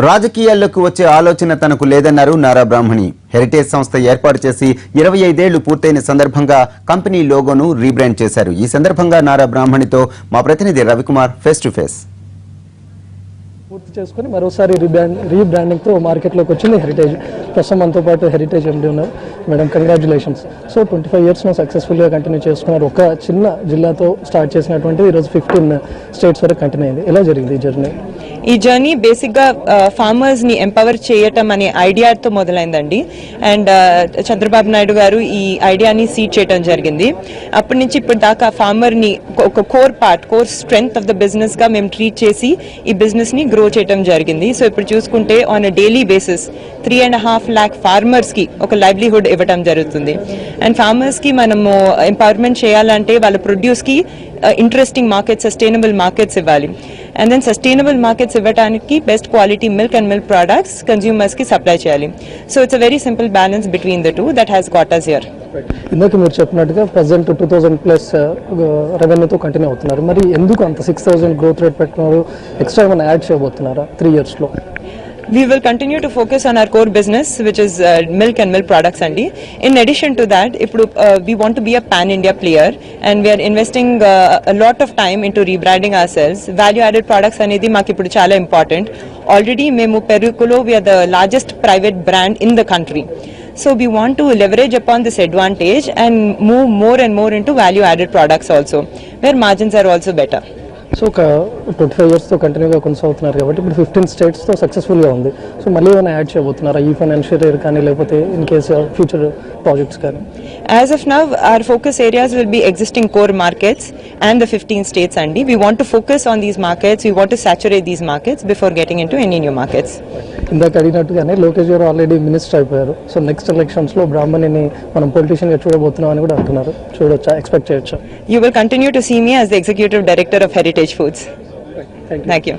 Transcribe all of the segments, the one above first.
రాజకీయాల్లోకి వచ్చే ఆలోచన తనకు లేదన్నారు నారా బ్రాహ్మణి. హెరిటేజ్ సంస్థ ఏర్పాటు చేసి 25 ఏళ్లు పూర్తయిన సందర్భంగా కంపెనీ లోగోను రీబ్రాండ్ చేశారు. ఈ సందర్భంగా నారా బ్రాహ్మణితో మా ప్రతినిధి రవికుమార్ ఫేస్ టు ఫేస్. పూర్తి చేసుకుని మరోసారి రీబ్రాండింగ్తో మార్కెట్లోకి వచ్చింది హెరిటేజ్. ప్రస్తుతం మనతో పాటు హెరిటేజ్ ఎండి ఉన్నారు. Madam, congratulations. సో 25 ఇయర్స్ను సక్సెస్ఫుల్గా కంటిన్యూ చేసుకున్నారు. ఒక చిన్న జిల్లాతో స్టార్ట్ చేసినటువంటి ఈరోజు 15 స్టేట్స్ వరకు కంటిన్యూ అయింది. ఎలా జరిగింది ఈ జర్నీ? బేసిక్గా ఫార్మర్స్ని ఎంపవర్ చేయటం అనే ఐడియాతో మొదలైందండి. అండ్ చంద్రబాబు నాయుడు గారు ఈ ఐడియాని సీడ్ చేయడం జరిగింది. అప్పటి నుంచి ఇప్పటి దాకా ఫార్మర్ని ఒక కోర్ స్ట్రెంగ్త్ ఆఫ్ ద బిజినెస్గా మేము ట్రీట్ చేసి ఈ బిజినెస్ని గ్రో చేయడం జరిగింది. సో ఇప్పుడు చూసుకుంటే on a daily basis 3.5 lakh ఫార్మర్స్కి ఒక లైవ్లీహుడ్ ఇవ్వడం జరుగుతుంది. అండ్ ఫార్మర్స్కి మనము ఎంపవర్మెంట్ చేయాలంటే వాళ్ళ ప్రొడ్యూస్కి ఇంట్రెస్టింగ్ మార్కెట్స్, సస్టైనబుల్ మార్కెట్స్ ఇవ్వాలి. అండ్ దెన్ సస్టైనబుల్ మార్కెట్స్ ఇవ్వడానికి best quality milk and milk products కన్స్యూమర్స్కి సప్లై చేయాలి. So it's a very simple balance between the two that has got us here. ఇందాక మీరు చెప్పినట్టుగా ప్రజెంట్ 2000+ రెవెన్యూతో కంటిన్యూ అవుతున్నారు. మరి ఎందుకు అంత 6000 గ్రోత్ రేట్ పెట్టుకున్నారు? ఎక్స్ట్రా ఏమైనా add చేయబోతున్నారా 3 yearsలో? We will continue to focus on our core business, which is milk and milk products. Andi. In addition to that, we want to be a pan-India player, and we are investing a lot of time into rebranding ourselves. Value-added products anedi maaku ippudu chaala important. Already memu Perukulo, we are the largest private brand in the country. So we want to leverage upon this advantage and move more and more into value-added products also, where margins are also better. So ఒక 25 ఇయర్స్తో కంటిన్యూగా కొనసాగుతున్నారు కాబట్టి ఇప్పుడు 15 స్టేట్స్తో సక్సెస్ఫుల్గా ఉంది. So మళ్ళీ ఏమైనా add చేయబోతున్నారా ఈ ఫైనాన్షియల్ ఇయర్ కానీ, లేకపోతే ఇన్ కేస్ ఫ్యూచర్ ప్రాజెక్ట్స్ కానీ? As of now, our focus areas will be existing core markets and the 15 states. Andi. We want to focus on these markets. We want to saturate these markets before getting into any new markets. ఇందాక అడిగినట్టుగానే లోకేష్ గారు already minister అయిపోయారు. So next ఎలక్షన్స్లో బ్రాహ్మణిని మనం పొలిటీషియన్గా చూడబోతున్నాం అని కూడా అంటున్నారు. చూడొచ్చా, ఎక్స్పెక్ట్ చేయొచ్చా? You will continue to see me as the executive director of Heritage Foods. Thank you.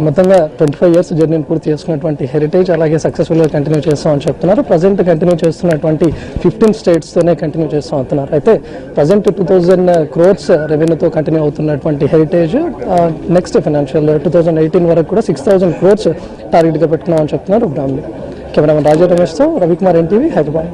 మొత్తంగా 25 ఇయర్స్ జర్నీని పూర్తి చేసుకున్నటువంటి హెరిటేజ్ అలాగే సక్సెస్ఫుల్గా కంటిన్యూ చేస్తామని చెప్తున్నారు. ప్రజెంట్ కంటిన్యూ చేస్తున్నటువంటి 15 స్టేట్స్తోనే కంటిన్యూ చేస్తూ అవుతున్నారు. అయితే ప్రజెంట్ 2000 crores రెవెన్యూతో కంటిన్యూ అవుతున్నటువంటి హెరిటేజ్ నెక్స్ట్ ఫైనాన్షియల్ 2018 వరకు కూడా 6000 crores టార్గెట్గా పెట్టుకున్నామని చెప్తున్నారు బ్రాహ్మణి. కెమెరామెన్ రాజా రమేష్తో రవికుమార్, NTV, హైదరాబాద్.